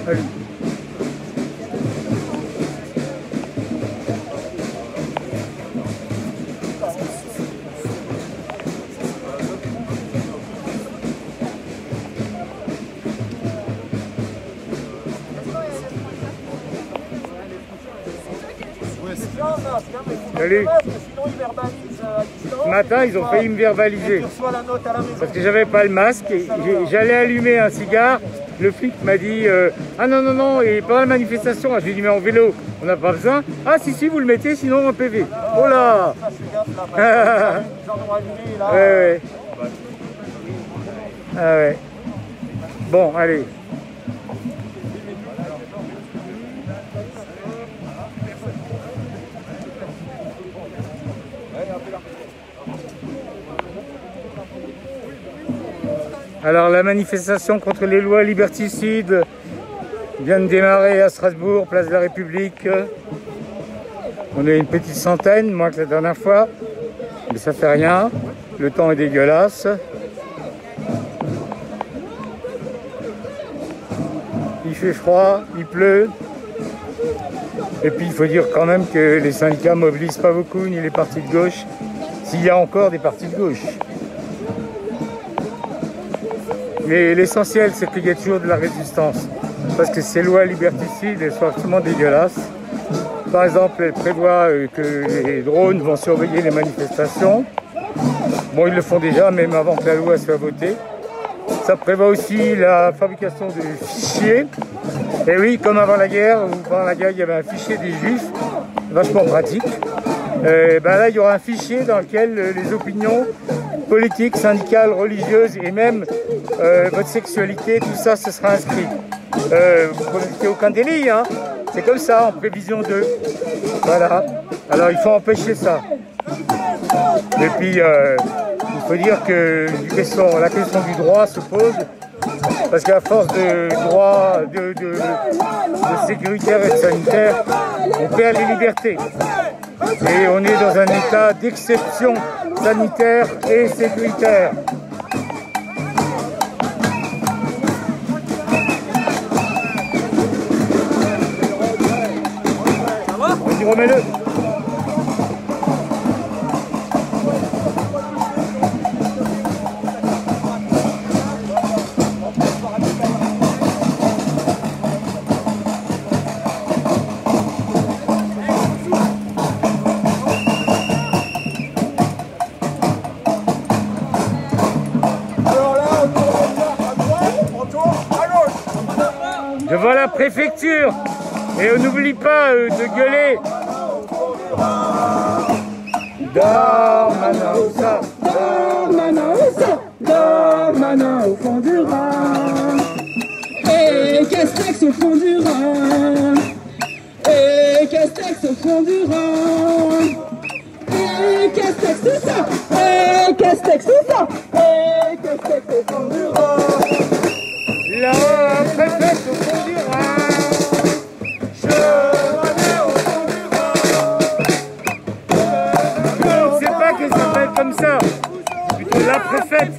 Allez. Salut. Ce matin, ils ont failli me verbaliser parce que j'avais pas le masque et j'allais allumer un cigare. Le flic m'a dit ah non, non, non, et pendant la manifestation, j'ai dit mais en vélo, on n'a pas besoin. Ah si, si, vous le mettez, sinon un PV. Oh là. Ouais, ouais. Ah ouais. Bon, allez. Alors la manifestation contre les lois liberticides vient de démarrer à Strasbourg, place de la République. On est une petite centaine, moins que la dernière fois, mais ça fait rien. Le temps est dégueulasse. Il fait froid, il pleut. Et puis il faut dire quand même que les syndicats ne mobilisent pas beaucoup, ni les partis de gauche, s'il y a encore des partis de gauche. Mais l'essentiel, c'est qu'il y a toujours de la résistance. Parce que ces lois liberticides, elles sont absolument dégueulasses. Par exemple, elles prévoient que les drones vont surveiller les manifestations. Bon, ils le font déjà, même avant que la loi soit votée. Ça prévoit aussi la fabrication de fichiers. Et oui, comme avant la guerre, où pendant la guerre, il y avait un fichier des juifs, vachement pratique. Ben là, il y aura un fichier dans lequel les opinions politiques, syndicales, religieuses et même votre sexualité, tout ça, ce sera inscrit. Vous ne commettez aucun délit, hein. C'est comme ça, en prévision d'eux. Voilà. Alors, il faut empêcher ça. Et puis, il faut dire que la question du droit se pose, parce qu'à force de droit, de sécuritaire et de sanitaire, on perd les libertés. Et on est dans un état d'exception sanitaire et sécuritaire. Vas-y, remets-le. Devant la préfecture. Et on n'oublie pas de gueuler. Darmanin, Darmanin au fond du Rhin. Et Castex au fond du Rhin. Et Castex au fond du Rhin. Et Castex tout ça. Et Castex tout ça. Et Castex au fond du Rhin. La préfète au fond du Rhin. Je remets au fond du Rhin. Non, on ne sait pas qu'elle s'appelle comme ça. Plutôt la préfète.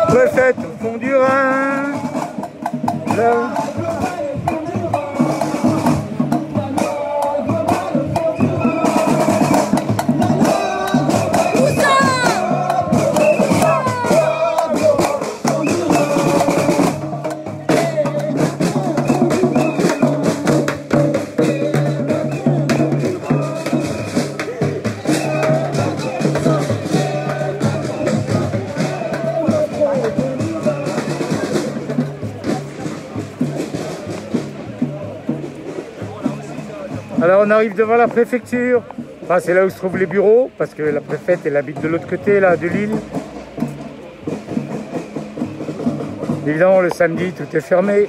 Préfète au fond du Rhin. Là. Alors on arrive devant la préfecture, enfin, c'est là où se trouvent les bureaux, parce que la préfète elle habite de l'autre côté là, de l'île. Évidemment le samedi tout est fermé.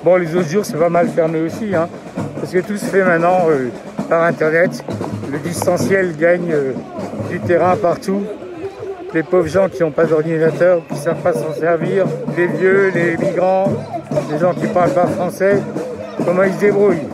Bon les autres jours c'est pas mal fermé aussi, hein, parce que tout se fait maintenant par internet. Le distanciel gagne du terrain partout. Les pauvres gens qui n'ont pas d'ordinateur, qui ne savent pas s'en servir, les vieux, les migrants, les gens qui ne parlent pas français, comment ils se débrouillent?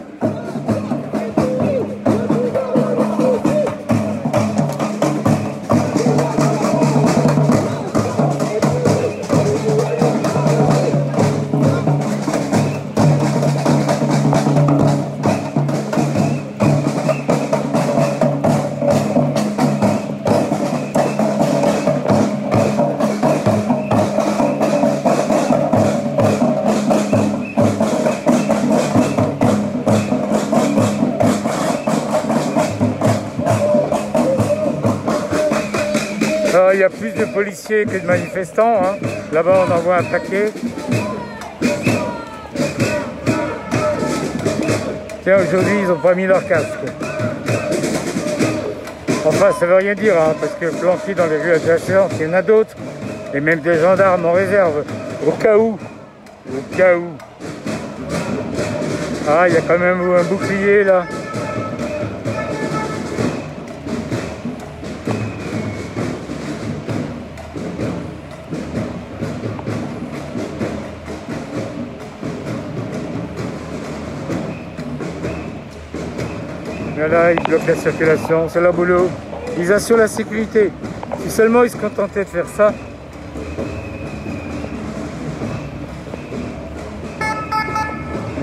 Alors, il y a plus de policiers que de manifestants, hein. Là-bas on en voit un paquet. Tiens, aujourd'hui ils n'ont pas mis leur casque. Enfin, ça ne veut rien dire, hein, parce que planqués dans les rues adjacentes, il y en a d'autres. Et même des gendarmes en réserve, au cas où. Au cas où. Ah, il y a quand même un bouclier là. Voilà, ils bloquent la circulation, c'est leur boulot. Ils assurent la sécurité. Si seulement ils se contentaient de faire ça.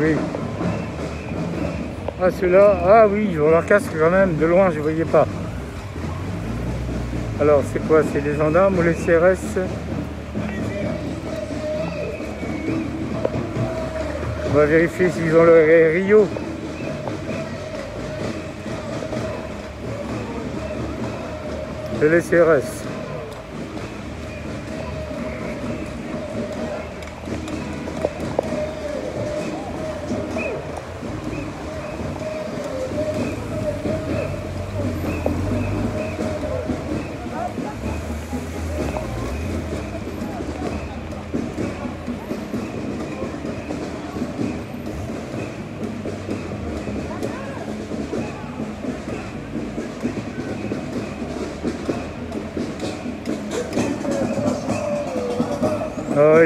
Oui. Ah, ceux-là, ah oui, ils ont leur casque quand même, de loin, je ne voyais pas. Alors, c'est quoi? C'est les gendarmes ou les CRS? On va vérifier s'ils ont le Rio. C'est les CRS.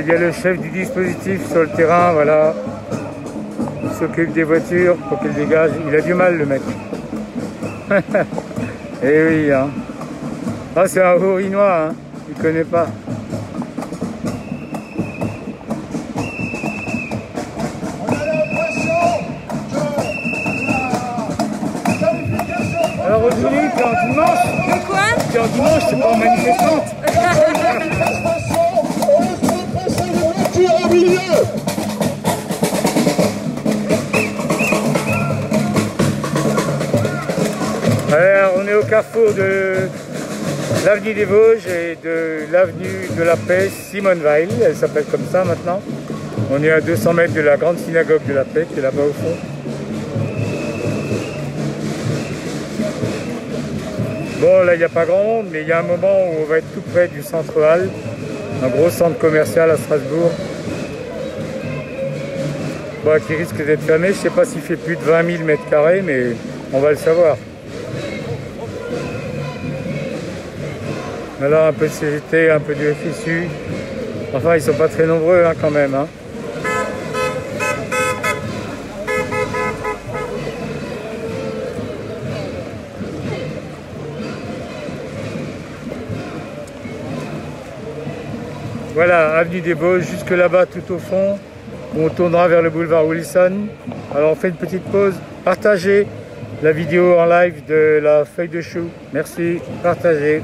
Il y a le chef du dispositif sur le terrain, voilà. Il s'occupe des voitures pour qu'elles dégagent. Il a du mal, le mec. Eh oui, hein. Ah, c'est un Haut-Rhinois, hein. Il ne connaît pas. Alors aujourd'hui, t'es en dimanche? De quoi? T'es en dimanche, c'est pas en manifestante. Alors, on est au carrefour de l'avenue des Vosges et de l'avenue de la Paix, Simone-Weil, elle s'appelle comme ça maintenant. On est à 200 mètres de la grande synagogue de la Paix qui est là-bas au fond. Bon, là il n'y a pas grand monde, mais il y a un moment où on va être tout près du centre Hall, un gros centre commercial à Strasbourg. Bon, qui risque d'être fermé, je ne sais pas s'il fait plus de 20 000 mètres carrés, mais on va le savoir. Là, un peu de CGT, un peu de FSU. Enfin, ils sont pas très nombreux hein, quand même. Hein. Voilà, avenue des Vosges, jusque là-bas, tout au fond. On tournera vers le boulevard Wilson. Alors, on fait une petite pause. Partagez la vidéo en live de la feuille de chou. Merci, partagez.